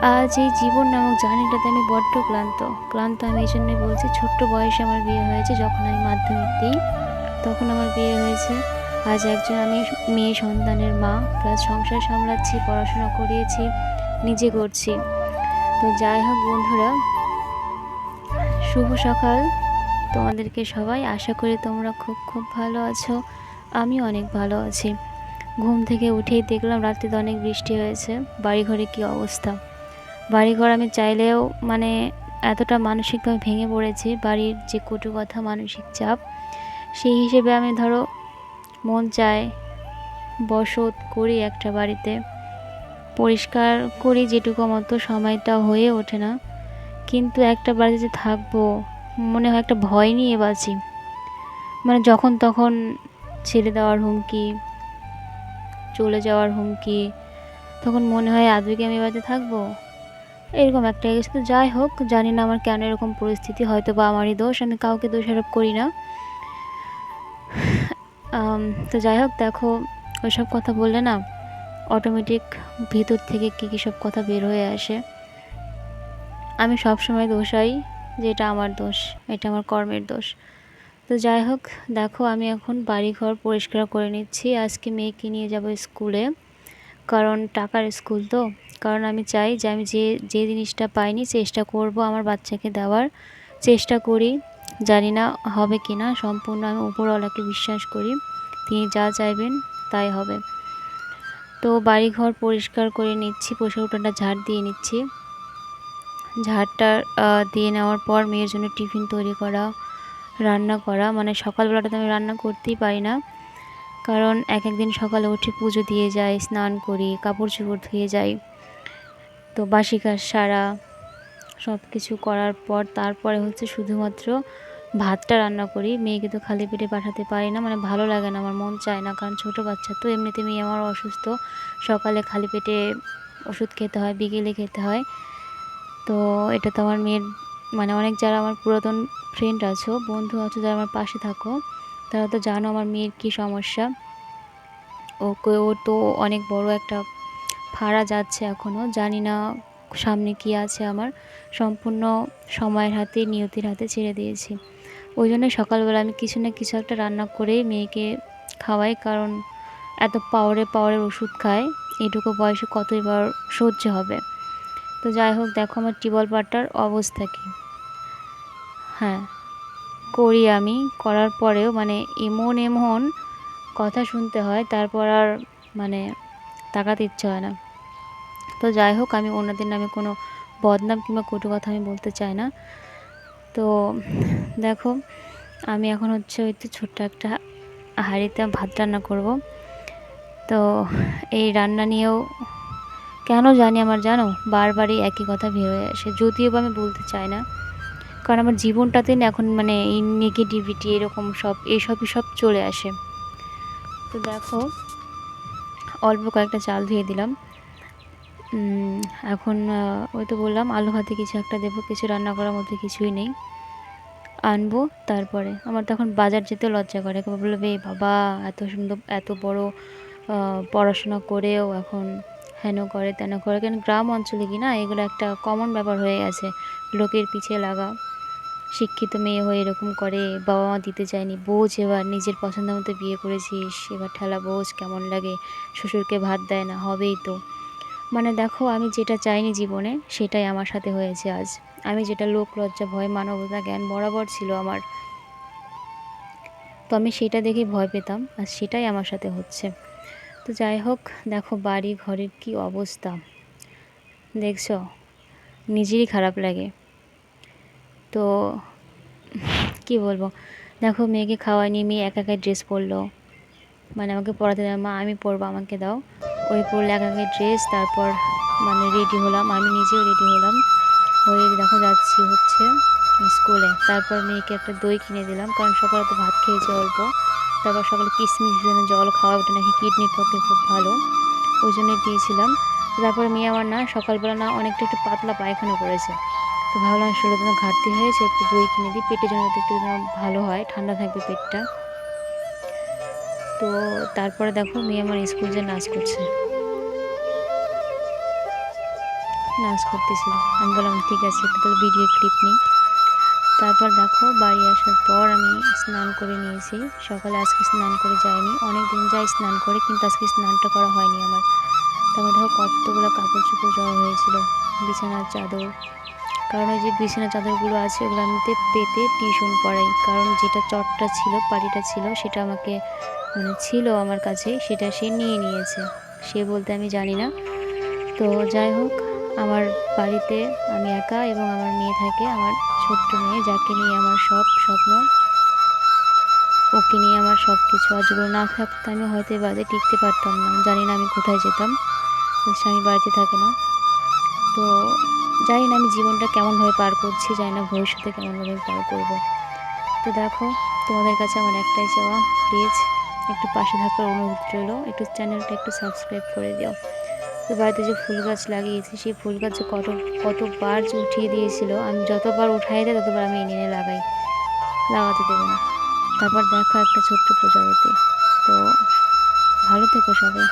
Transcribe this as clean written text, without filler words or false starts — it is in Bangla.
আজ এই জীবন নামক জার্নিটাতে আমি বড্ড ক্লান্ত আমি এই জন্যই বলছি। ছোট্ট বয়সে আমার বিয়ে হয়েছে, যখন আমি মাধ্যমিক দিই তখন আমার বিয়ে হয়েছে। আজ একজন আমি মেয়ে সন্তানের মা, প্লাস সংসার সামলাচ্ছি, পড়াশোনা করিয়েছি, নিজে করছি। তো যাই হোক বন্ধুরা, শুভ সকাল তোমাদেরকে সবাই। আশা করি তোমরা খুব খুব ভালো আছো, আমিও অনেক ভালো আছি। ঘুম থেকে উঠেই দেখলাম রাত্রিতে অনেক বৃষ্টি হয়েছে। বাড়িঘরে কী অবস্থা! বাড়িঘর আমি চাইলেও মানে এতটা মানসিকভাবে ভেঙে পড়েছি, বাড়ির যে কটু কথা, মানসিক চাপ, সেই হিসেবে আমি ধরো মন চায় বসত করি একটা বাড়িতে, পরিষ্কার করি যেটুকু মতো, সময়টা হয়ে ওঠে না। কিন্তু একটা বাড়িতে যে থাকবো, মনে হয় একটা ভয় নিয়ে বাঁচি। মানে যখন তখন ছেড়ে দেওয়ার হুমকি, চলে যাওয়ার হুমকি, তখন মনে হয় আদৌ কি আমি বাড়িতে থাকবো, এরকম একটা গেছে। তো যাই হোক, জানি না আমার কেন এরকম পরিস্থিতি, হয়তো বা আমারই দোষ, আমি কাউকে দোষারোপ করি না। তো যাই হোক, দেখো ওইসব কথা বললে না অটোমেটিক ভিতর থেকে কী সব কথা বের হয়ে আসে। আমি সব সময় দোষাই যে এটা আমার দোষ, এটা আমার কর্মের দোষ। তো যাই হোক, দেখো আমি এখন বাড়িঘর পরিষ্কার করে নিচ্ছি। আজকে মেয়েকে নিয়ে যাব স্কুলে, কারণ টাকার স্কুল তো। কারণ আমি চাই যে আমি যে যে জিনিসটা পাইনি চেষ্টা করব আমার বাচ্চাকে দেওয়ার, চেষ্টা করি। জানি না হবে কি না, সম্পূর্ণ আমি উপরওয়ালাকে বিশ্বাস করি, তিনি যা চাইবেন তাই হবে। তো বাড়িঘর পরিষ্কার করে নিচ্ছি, পোষা উঠানটা ঝাড় দিয়ে নিচ্ছি। ঝাড়টা দিয়ে নেওয়ার পর মেয়ের জন্য টিফিন তৈরি করা, রান্না করা। মানে সকালবেলাটাতে আমি রান্না করতেই পারি না, কারণ এক একদিন সকালে উঠে পুজো দিয়ে যাই, স্নান করি, কাপড় চোপড় ধুয়ে যাই, তো বাসি কাজ সারা সব কিছু করার পর তারপরে হচ্ছে শুধুমাত্র ভাতটা রান্না করি। মেয়েকে তো খালি পেটে পাঠাতে পারি না, মানে ভালো লাগে না, আমার মন চায় না, কারণ ছোটো বাচ্চা তো। এমনিতে মেয়ে আমার অসুস্থ, সকালে খালি পেটে ওষুধ খেতে হয়, বিকেলে খেতে হয়। তো এটা তো আমার মেয়ের মানে অনেক যারা আমার পুরাতন ফ্রেন্ড আছো, বন্ধু আছো, যারা আমার পাশে থাকো, তারা তো জানো আমার মেয়ের কী সমস্যা। ও তো অনেক বড় একটা ফাড়া যাচ্ছে এখনও, জানি না সামনে কি আছে আমার। সম্পূর্ণ সময়ের হাতে, নিয়তির হাতে ছেড়ে দিয়েছি। ওই জন্য সকালবেলা আমি কিছু না কিছু একটা রান্না করেই মেয়েকে খাওয়াই, কারণ এত পাওয়ারের ওষুধ খায়, এটুকু বয়সে কতই বার সহ্য হবে। তো যাই হোক, দেখো আমার টিউবওয়েল পাড়টার অবস্থা কী। হ্যাঁ, করি আমি, করার পরেও মানে এমন এমন কথা শুনতে হয়, তারপর আর মানে তাকাতে ইচ্ছে হয় না। তো যাই হোক, আমি ওনাদের নামে কোনো বদনাম কিংবা কটু কথা আমি বলতে চাই না। তো দেখো আমি এখন হচ্ছে ওই তো ছোট্ট একটা হাঁড়িতে ভাত রান্না করব। তো এই রান্না নিয়েও কেন জানি আমার, জানো, বারবারই একই কথা বের হয়ে আসে, যদিও বা আমি বলতে চাই না, কারণ আমার জীবনটাতে না এখন মানে এই নেগেটিভিটি এরকম এইসবই সব চলে আসে। তো দেখো অল্প কয়েকটা চাল ধুয়ে দিলাম। এখন ওই তো বললাম আলু ভাতে কিছু একটা দেবো, কিছু রান্না করার মধ্যে কিছুই নেই, আনবো। তারপরে আমার তখন বাজার যেতে লজ্জা করে, বলবে বাবা এত সুন্দর এত বড় পড়াশোনা করেও এখন হেন করে তেন করে। কেন গ্রাম অঞ্চলে কি না এগুলো একটা কমন ব্যাপার হয়ে গেছে, লোকের পিছে লাগা। শিক্ষিত মেয়ে হয়ে এরকম করে, বাবা মা দিতে চায়নি, বোঝ এবার নিজের পছন্দ মতো বিয়ে করেছিস, এবার ঠেলা বোঝ, কেমন লাগে, শ্বশুরকে ভাত দেয় না, হবেই তো। মানে দেখো আমি যেটা চাইনি জীবনে সেটাই আমার সাথে হয়েছে আজ। আমি যেটা লোক লজ্জা ভয় মানবতা জ্ঞান বরাবর ছিল আমার, তো আমি সেটা দেখে ভয় পেতাম, আর সেটাই আমার সাথে হচ্ছে। তো যাই হোক, দেখো বাড়ি ঘরের কি অবস্থা দেখছো, নিজেরই খারাপ লাগে। তো কি বলবো, দেখো মেয়েকে খাওয়াই নিয়ে মেয়ে একা একাই ড্রেস পরলো, মানে আমাকে পরাতে দেয়, মা আমি পরবো আমাকে দাও। ওই পরলে একা একাই ড্রেস, তারপর মানে রেডি হলাম, আমি নিজেও রেডি হলাম, হয়ে দেখো যাচ্ছি হচ্ছে স্কুলে। তারপর মেয়েকে একটা দই কিনে দিলাম, কারণ সকালে তো ভাত খেয়েছে অল্প, তারপর সকালে কিশমিশ জন্য জল খাওয়া, ওটা নাকি কিডনির পক্ষে খুব ভালো, ওই জন্য দিয়েছিলাম। তারপর মেয়ে আমার না সকালবেলা না অনেকটা একটু পাতলা পায়খানা করেছে, তো ভাবলাম শরীরে যেন ঘাটতি হয়েছে, একটু দই কিনে দিই, পেটের জন্য একটু যেন ভালো হয়, ঠান্ডা থাকবে পেটটা। তো তারপরে দেখো মেয়ে আমার স্কুল যে নাচ করছে। নাচ করতেছিল। আমি বললাম ঠিক আছে একটু তোর ভিডিও ক্লিপ নিই। তারপর দেখো বাড়ি আসার পর আমি স্নান করে নিয়েছি। সকালে আজকে স্নান করে যাইনি, অনেক দিন যাই স্নান করে, কিন্তু আজকে স্নানটা করা হয়নি আমার। তারপর দেখো কতগুলো কাপড় চোপড় জড়ো হয়েছিল, বিছানার চাদর। কারণ ওই যে বিছানার চাদরগুলো আছে ওগুলো আমি পেতে টিউশন পড়াই, কারণ যেটা চটটা ছিল পাটিটা ছিল সেটা আমাকে মানে ছিল আমার কাছে, সেটা সে নিয়ে নিয়েছে। সে বলতে আমি জানি না। তো যাই হোক, আমার বাড়িতে আমি একা এবং আমার মেয়ে থাকে, আমার ছোট্ট মেয়ে, যাকে নিয়ে আমার সব স্বপ্ন, ওকে নিয়ে আমার সব কিছু। আর যদি না থাকতো আমি হয়তো এ বাড়িতে টিকতে পারতাম না, জানি না আমি কোথায় যেতাম। স্বামী বাড়িতে থাকে না। তো জানি না আমি জীবনটা কেমনভাবে পার করছি, জানি না ভবিষ্যতে কেমনভাবে আমি পার করব। তো দেখো, তোমাদের কাছে আমার একটাই চাওয়া, প্লিজ একটু পাশে থাকার অনুরোধ রইল, একটু চ্যানেলটা একটু সাবস্ক্রাইব করে দিও। তো বাড়িতে যে ফুল গাছ লাগিয়েছি সেই ফুল গাছ যে কতবার যে উঠিয়ে দিয়েছিল, আমি যতবার উঠাই দেয় ততবার আমি এনে এনে লাগাই, লাগাতে দেবো না। তারপর দেখো একটা ছোট্ট প্রজাপতি। তো ভালো থেকো সবাই।